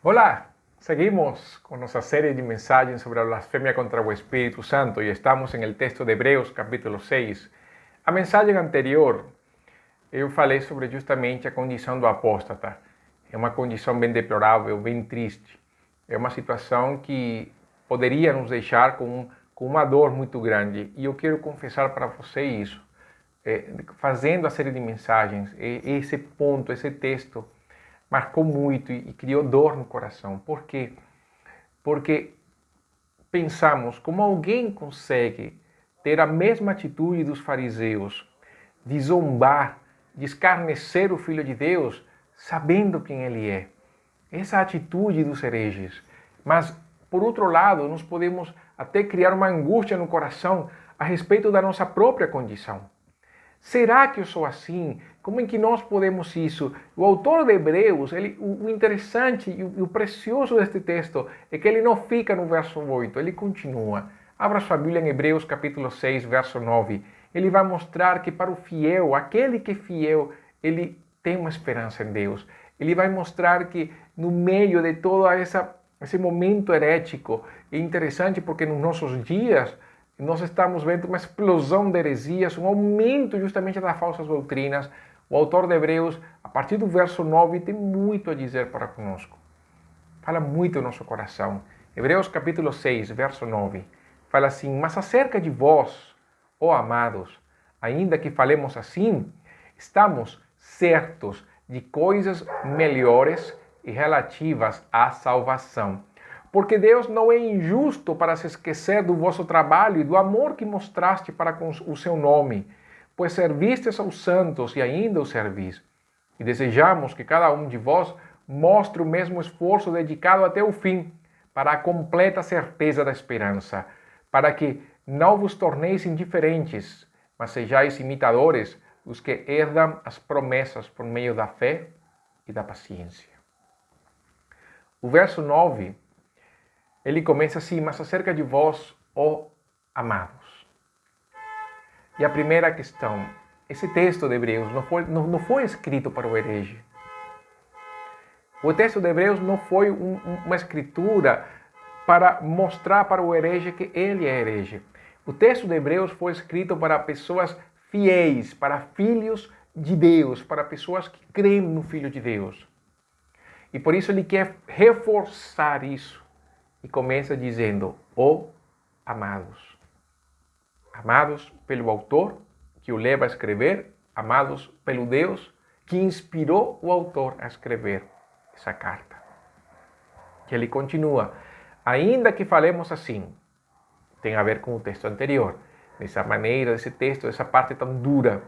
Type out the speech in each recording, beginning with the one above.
Olá, seguimos con nuestra serie de mensajes sobre la blasfemia contra el Espíritu Santo y estamos en el texto de Hebreos capítulo 6. A mensagem anterior, eu falei sobre justamente a condição do apóstata. É uma condição bem deplorável, bem triste. É uma situação que poderia nos deixar com uma dor muito grande. E eu quero confessar para você isso. Fazendo a série de mensagens, esse ponto, esse texto, marcou muito e criou dor no coração. Por quê? Porque pensamos como alguém consegue ter a mesma atitude dos fariseus, de zombar, de escarnecer o Filho de Deus, sabendo quem ele é. Essa atitude dos hereges. Mas, por outro lado, nós podemos até criar uma angústia no coração a respeito da nossa própria condição. Será que eu sou assim? Como é que nós podemos isso? O autor de Hebreus, o interessante e o precioso deste texto é que ele não fica no verso 8, ele continua. Abra sua Bíblia em Hebreus capítulo 6, verso 9. Ele vai mostrar que para o fiel, aquele que é fiel, ele tem uma esperança em Deus. Ele vai mostrar que no meio de todo esse momento herético, é interessante porque nos nossos dias, nós estamos vendo uma explosão de heresias, um aumento justamente das falsas doutrinas. O autor de Hebreus, a partir do verso 9, tem muito a dizer para conosco. Fala muito no nosso coração. Hebreus capítulo 6, verso 9, fala assim: mas acerca de vós, ó amados, ainda que falemos assim, estamos certos de coisas melhores e relativas à salvação. Porque Deus não é injusto para se esquecer do vosso trabalho e do amor que mostraste para com o seu nome, pois servistes aos santos e ainda os servis. E desejamos que cada um de vós mostre o mesmo esforço dedicado até o fim, para a completa certeza da esperança, para que não vos torneis indiferentes, mas sejais imitadores dos que herdam as promessas por meio da fé e da paciência. O verso 9, ele começa assim: mas acerca de vós, ó amados. E a primeira questão, esse texto de Hebreus não foi escrito para o herege. O texto de Hebreus não foi uma escritura para mostrar para o herege que ele é herege. O texto de Hebreus foi escrito para pessoas fiéis, para filhos de Deus, para pessoas que creem no Filho de Deus. E por isso ele quer reforçar isso. E começa dizendo: ó amados. Amados pelo autor que o leva a escrever, amados pelo Deus que inspirou o autor a escrever essa carta. Que ele continua: ainda que falemos assim, tem a ver com o texto anterior, dessa maneira, desse texto, dessa parte tão dura.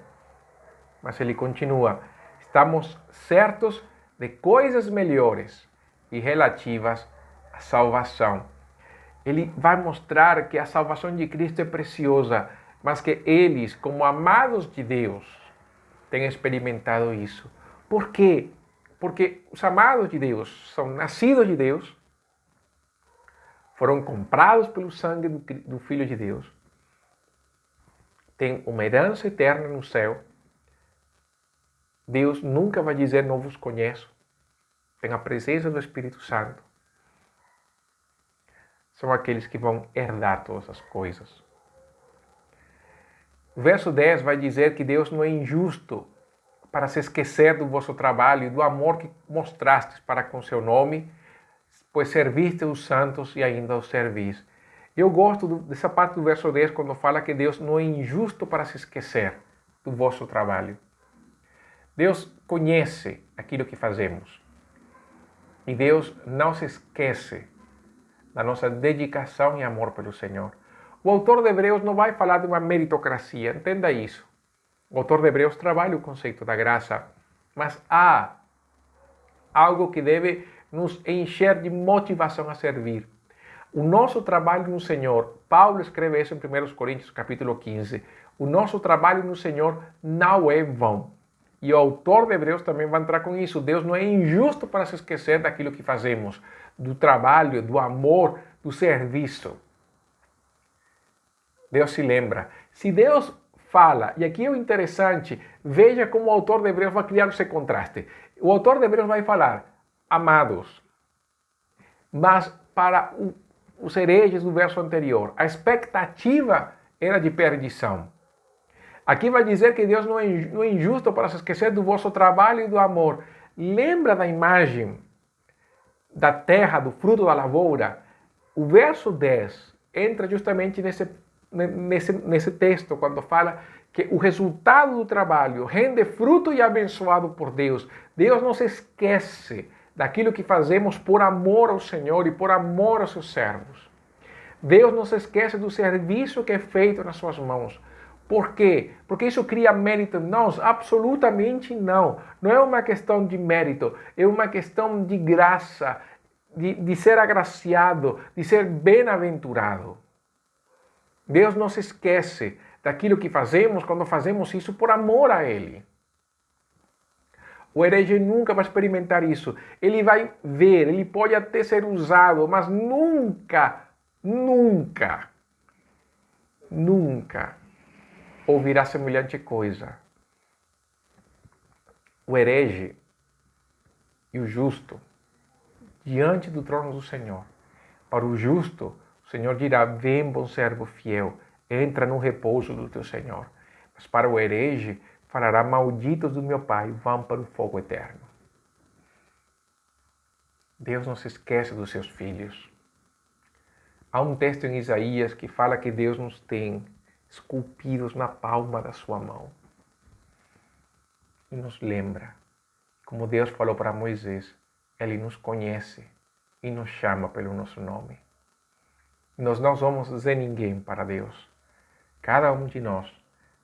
Mas ele continua: estamos certos de coisas melhores e relativas à salvação. Ele vai mostrar que a salvação de Cristo é preciosa, mas que eles, como amados de Deus, têm experimentado isso. Por quê? Porque os amados de Deus são nascidos de Deus, foram comprados pelo sangue do Filho de Deus, têm uma herança eterna no céu. Deus nunca vai dizer não vos conheço. Tem a presença do Espírito Santo. São aqueles que vão herdar todas as coisas. O verso 10 vai dizer que Deus não é injusto para se esquecer do vosso trabalho e do amor que mostrastes para com seu nome, pois serviste os santos e ainda os servis. Eu gosto dessa parte do verso 10 quando fala que Deus não é injusto para se esquecer do vosso trabalho. Deus conhece aquilo que fazemos. E Deus não se esquece da nossa dedicação e amor pelo Senhor. O autor de Hebreus não vai falar de uma meritocracia, entenda isso. O autor de Hebreus trabalha o conceito da graça, mas há algo que deve nos encher de motivação a servir. O nosso trabalho no Senhor, Paulo escreve isso em 1 Coríntios capítulo 15, o nosso trabalho no Senhor não é vão. E o autor de Hebreus também vai entrar com isso. Deus não é injusto para se esquecer daquilo que fazemos, do trabalho, do amor, do serviço. Deus se lembra. Se Deus fala, e aqui é o interessante, veja como o autor de Hebreus vai criar esse contraste. O autor de Hebreus vai falar: amados, Mas para os hereges do verso anterior, a expectativa era de perdição. Aqui vai dizer que Deus não é injusto para se esquecer do vosso trabalho e do amor. Lembra da imagem da terra, do fruto da lavoura? O verso 10 entra justamente nesse texto, quando fala que o resultado do trabalho rende fruto e é abençoado por Deus. Deus não se esquece daquilo que fazemos por amor ao Senhor e por amor aos seus servos. Deus não se esquece do serviço que é feito nas suas mãos. Por quê? Porque isso cria mérito em nós? Absolutamente não. Não é uma questão de mérito, é uma questão de graça, de ser agraciado, de ser bem-aventurado. Deus não se esquece daquilo que fazemos quando fazemos isso por amor a Ele. O herege nunca vai experimentar isso. Ele vai ver, ele pode até ser usado, mas nunca ouvirá semelhante coisa. O herege e o justo, diante do trono do Senhor. Para o justo, o Senhor dirá: vem, bom servo fiel, entra no repouso do teu Senhor. Mas para o herege, falará: malditos do meu Pai, vão para o fogo eterno. Deus não se esquece dos seus filhos. Há um texto em Isaías que fala que Deus nos tem esculpidos na palma da sua mão. E nos lembra, como Deus falou para Moisés, Ele nos conhece e nos chama pelo nosso nome. Nós não somos Zé Ninguém para Deus. Cada um de nós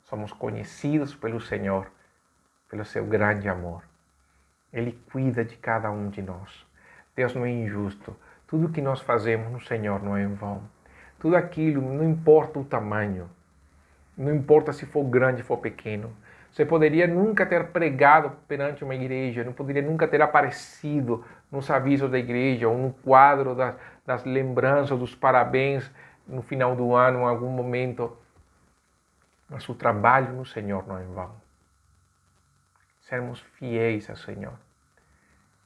somos conhecidos pelo Senhor, pelo seu grande amor. Ele cuida de cada um de nós. Deus não é injusto. Tudo que nós fazemos no Senhor não é em vão. Tudo aquilo, não importa o tamanho, não importa se for grande ou for pequeno. Você poderia nunca ter pregado perante uma igreja, não poderia nunca ter aparecido nos avisos da igreja ou no quadro das lembranças, dos parabéns no final do ano, em algum momento. Mas o trabalho no Senhor não é em vão. Sermos fiéis ao Senhor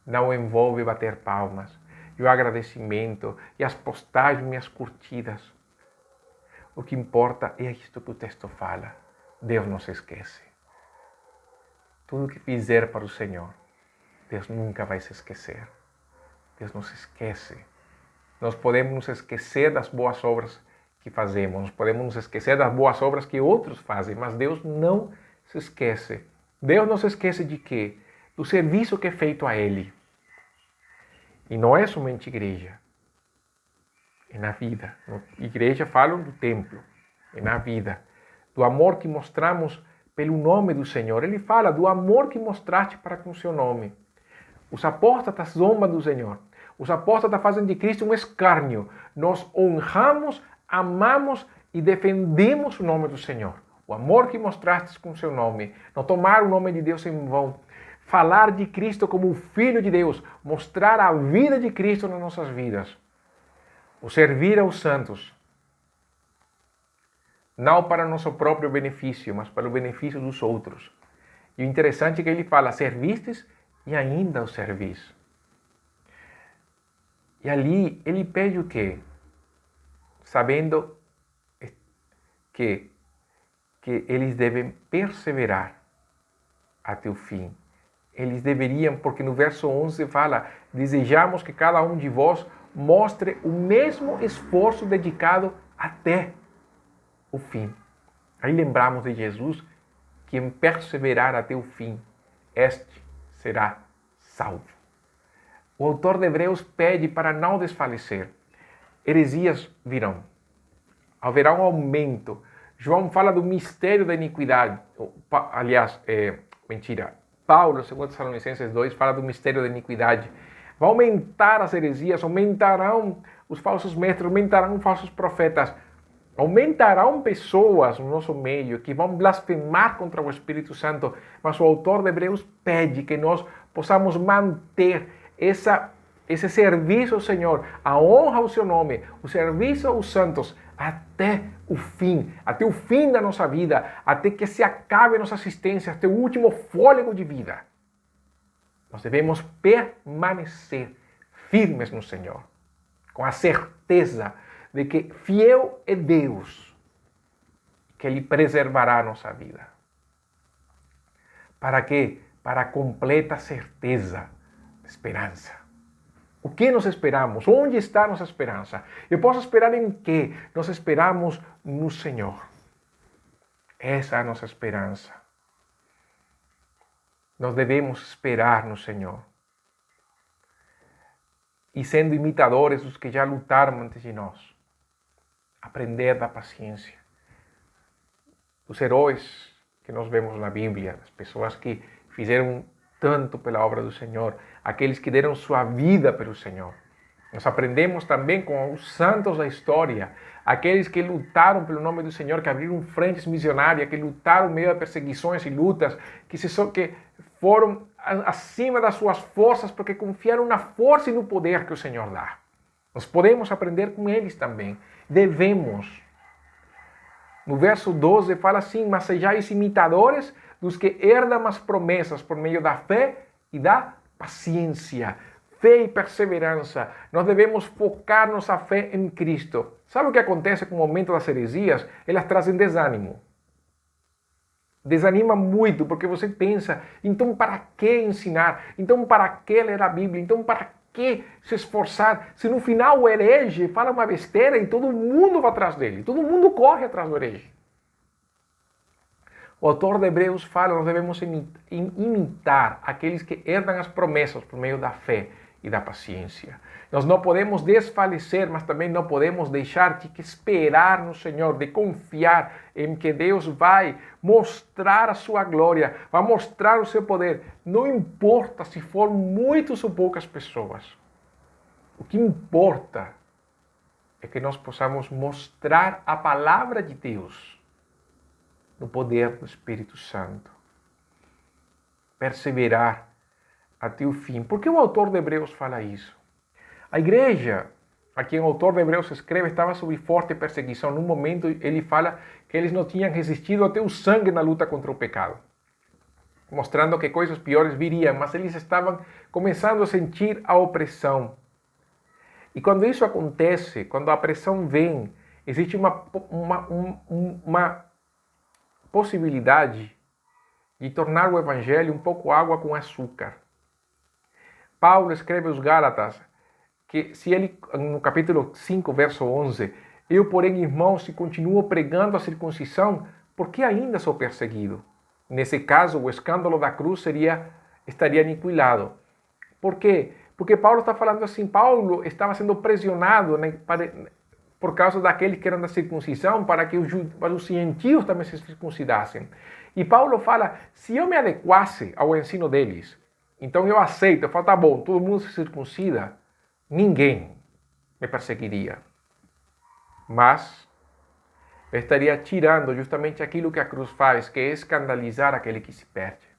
não envolve bater palmas, e o agradecimento, e as postagens e as curtidas. O que importa é isto que o texto fala. Deus não se esquece. Tudo que fizer para o Senhor, Deus nunca vai se esquecer. Deus não se esquece. Nós podemos nos esquecer das boas obras que fazemos, nós podemos nos esquecer das boas obras que outros fazem, mas Deus não se esquece. Deus não se esquece de quê? Do serviço que é feito a Ele. E não é somente igreja, é na vida. Igreja falam do templo, é na vida. Do amor que mostramos pelo nome do Senhor. Ele fala do amor que mostraste para com o seu nome. Os apóstatas zombam do Senhor. Os apóstatas fazem de Cristo um escárnio. Nós honramos, amamos e defendemos o nome do Senhor. O amor que mostrastes com o seu nome. Não tomar o nome de Deus em vão. Falar de Cristo como o Filho de Deus. Mostrar a vida de Cristo nas nossas vidas. O servir aos santos. Não para nosso próprio benefício, mas para o benefício dos outros. E o interessante é que ele fala: servistes e ainda os servis. E ali ele pede o quê? Sabendo que eles devem perseverar até o fim. Eles deveriam, porque no verso 11 fala: desejamos que cada um de vós mostre o mesmo esforço dedicado até o fim. Aí lembramos de Jesus, que em perseverar até o fim, este será salvo. O autor de Hebreus pede para não desfalecer. Heresias virão. Haverá um aumento. João fala do mistério da iniquidade. Paulo, segundo Tessalonicenses 2, fala do mistério da iniquidade. Vai aumentar as heresias, aumentarão os falsos mestres, aumentarão os falsos profetas. Aumentarão pessoas no nosso meio que vão blasfemar contra o Espírito Santo, mas o autor de Hebreus pede que nós possamos manter esse serviço ao Senhor, a honra ao seu nome, o serviço aos santos, até o fim da nossa vida, até que se acabe nossa existência, até o último fôlego de vida. Nós devemos permanecer firmes no Senhor. com a certeza de que fiel é Deus, que Ele preservará a nossa vida. Para quê? Para a completa certeza, esperança. O que nós esperamos? Onde está nossa esperança? Eu posso esperar em quê? Nós esperamos no Senhor. Essa é a nossa esperança. Nós devemos esperar no Senhor. E sendo imitadores dos que já lutaram antes de nós. Aprender da paciência. Os heróis que nós vemos na Bíblia, as pessoas que fizeram tanto pela obra do Senhor, aqueles que deram sua vida pelo Senhor. Nós aprendemos também com os santos da história, aqueles que lutaram pelo nome do Senhor, que abriram frentes missionárias, que lutaram no meio de perseguições e lutas, que foram acima das suas forças, porque confiaram na força e no poder que o Senhor dá. Nós podemos aprender com eles também. Devemos. No verso 12 fala assim: mas sejais imitadores dos que herdam as promessas por meio da fé e da paciência. Fé e perseverança. Nós devemos focar nossa fé em Cristo. Sabe o que acontece com o momento das heresias? Elas trazem desânimo. Desanima muito, porque você pensa, então para que ensinar? Então para que ler a Bíblia? Então para que se esforçar? Se no final o herege fala uma besteira e todo mundo vai atrás dele. Todo mundo corre atrás do herege. O autor de Hebreus fala, nós devemos imitar aqueles que herdam as promessas por meio da fé e da paciência. Nós não podemos desfalecer, mas também não podemos deixar de esperar no Senhor, de confiar em que Deus vai mostrar a sua glória, vai mostrar o seu poder. Não importa se for muitas ou poucas pessoas. O que importa é que nós possamos mostrar a palavra de Deus no poder do Espírito Santo. Perseverar até o fim. Por que o autor de Hebreus fala isso? A igreja, a quem o autor de Hebreus escreve, estava sob forte perseguição. Num momento ele fala que eles não tinham resistido até o sangue na luta contra o pecado, mostrando que coisas piores viriam, mas eles estavam começando a sentir a opressão. E quando isso acontece, quando a pressão vem, existe uma possibilidade de tornar o evangelho um pouco água com açúcar. Paulo escreve aos Gálatas que se ele, no capítulo 5, verso 11, eu, porém, irmãos, se continuo pregando a circuncisão, por que ainda sou perseguido? Nesse caso, o escândalo da cruz estaria aniquilado. Por quê? Porque Paulo está falando assim, Paulo estava sendo pressionado, né, por causa daqueles que eram da circuncisão, para que os gentios também se circuncidassem. E Paulo fala, se eu me adequasse ao ensino deles, então eu aceito, eu falo, tá bom, todo mundo se circuncida, ninguém me perseguiria. Mas eu estaria tirando justamente aquilo que a cruz faz, que é escandalizar aquele que se perde.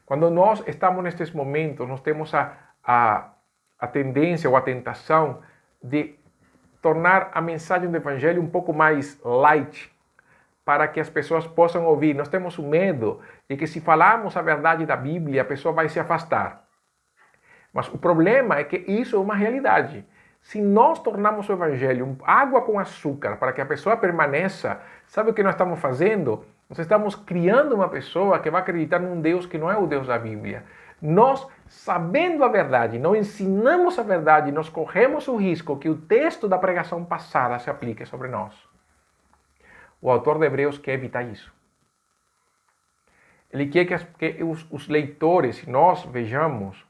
Quando nós estamos nestes momentos, nós temos a tendência ou a tentação de tornar a mensagem do Evangelho um pouco mais light, para que as pessoas possam ouvir. Nós temos o medo de que se falarmos a verdade da Bíblia, a pessoa vai se afastar. Mas o problema é que isso é uma realidade. Se nós tornarmos o Evangelho água com açúcar para que a pessoa permaneça, sabe o que nós estamos fazendo? Nós estamos criando uma pessoa que vai acreditar num Deus que não é o Deus da Bíblia. Nós, sabendo a verdade, não ensinamos a verdade, nós corremos o risco que o texto da pregação passada se aplique sobre nós. O autor de Hebreus quer evitar isso. Ele quer que os leitores, nós vejamos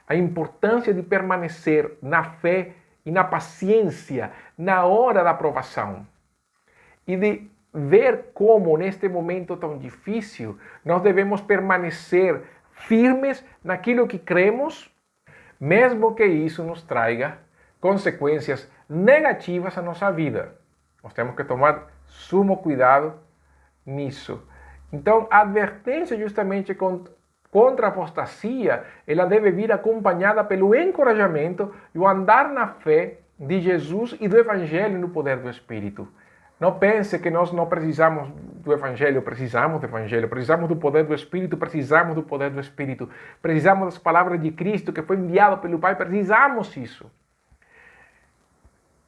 a importância de permanecer na fé e na paciência na hora da provação. E de ver como, neste momento tão difícil, nós devemos permanecer firmes naquilo que cremos, mesmo que isso nos traga consequências negativas à nossa vida. Nós temos que tomar sumo cuidado nisso. Então, a advertência justamente contra a apostasia, ela deve vir acompanhada pelo encorajamento e o andar na fé de Jesus e do Evangelho no poder do Espírito. Não pense que nós não precisamos do Evangelho, precisamos do Evangelho, precisamos do poder do Espírito, precisamos do poder do Espírito, precisamos das palavras de Cristo que foi enviado pelo Pai, precisamos disso.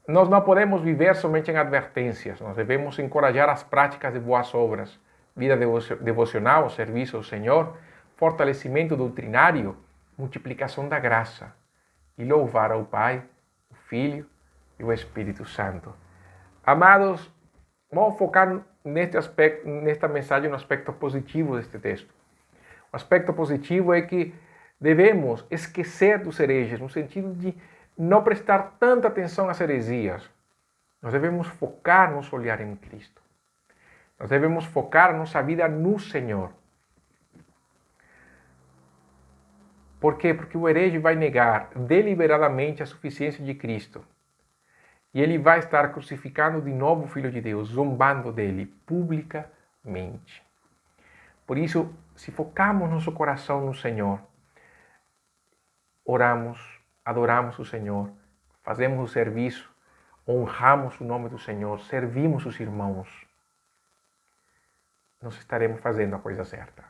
Nós não podemos viver somente em advertências, nós devemos encorajar as práticas de boas obras, vida devocional, serviço ao Senhor, fortalecimento doutrinário, multiplicação da graça e louvar ao Pai, o Filho e o Espírito Santo. Amados, vamos focar neste aspecto, nesta mensagem no aspecto positivo deste texto. O aspecto positivo é que devemos esquecer dos hereges, no sentido de não prestar tanta atenção às heresias. Nós devemos focar nosso olhar em Cristo. Nós devemos focar nossa vida no Senhor. Por quê? Porque o herege vai negar deliberadamente a suficiência de Cristo. E ele vai estar crucificando de novo o Filho de Deus, zombando dele publicamente. Por isso, se focarmos nosso coração no Senhor, oramos, adoramos o Senhor, fazemos o serviço, honramos o nome do Senhor, servimos os irmãos, nós estaremos fazendo a coisa certa.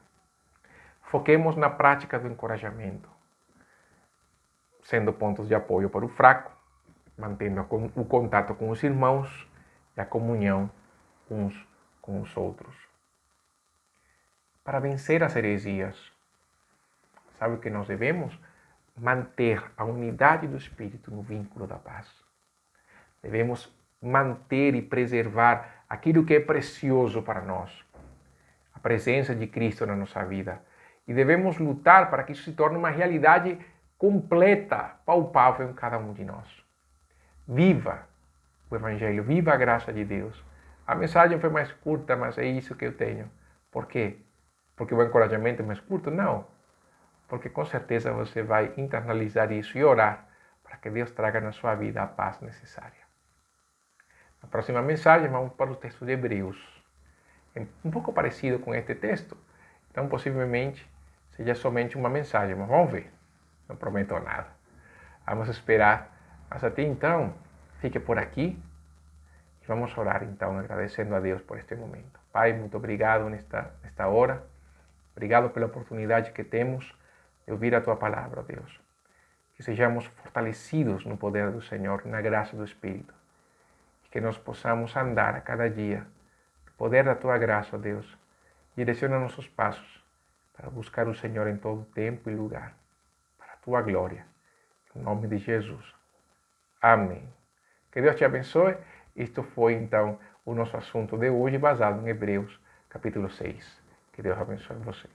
Foquemos na prática do encorajamento, sendo pontos de apoio para o fraco, mantendo o contato com os irmãos e a comunhão uns com os outros. Para vencer as heresias, sabe o que nós devemos? Manter a unidade do Espírito no vínculo da paz. Devemos manter e preservar aquilo que é precioso para nós, a presença de Cristo na nossa vida. E devemos lutar para que isso se torne uma realidade completa, palpável em cada um de nós. Viva o Evangelho, viva a graça de Deus. A mensagem foi mais curta, mas é isso que eu tenho. Por quê? Porque o encorajamento é mais curto? Não. Porque com certeza você vai internalizar isso e orar para que Deus traga na sua vida a paz necessária. Na próxima mensagem vamos para o texto de Hebreus. É um pouco parecido com este texto, então possivelmente seja somente uma mensagem, mas vamos ver. Não prometo nada. Vamos esperar. Mas até então, fique por aqui e vamos orar então, agradecendo a Deus por este momento. Pai, muito obrigado nesta hora. Obrigado pela oportunidade que temos de ouvir a Tua palavra, Deus. Que sejamos fortalecidos no poder do Senhor, na graça do Espírito. E que nós possamos andar a cada dia no poder da Tua graça, Deus. Direciona nossos passos para buscar o Senhor em todo tempo e lugar, para a Tua glória. Em nome de Jesus. Amém. Que Deus te abençoe. Isto foi, então, o nosso assunto de hoje, baseado em Hebreus, capítulo 6. Que Deus abençoe você.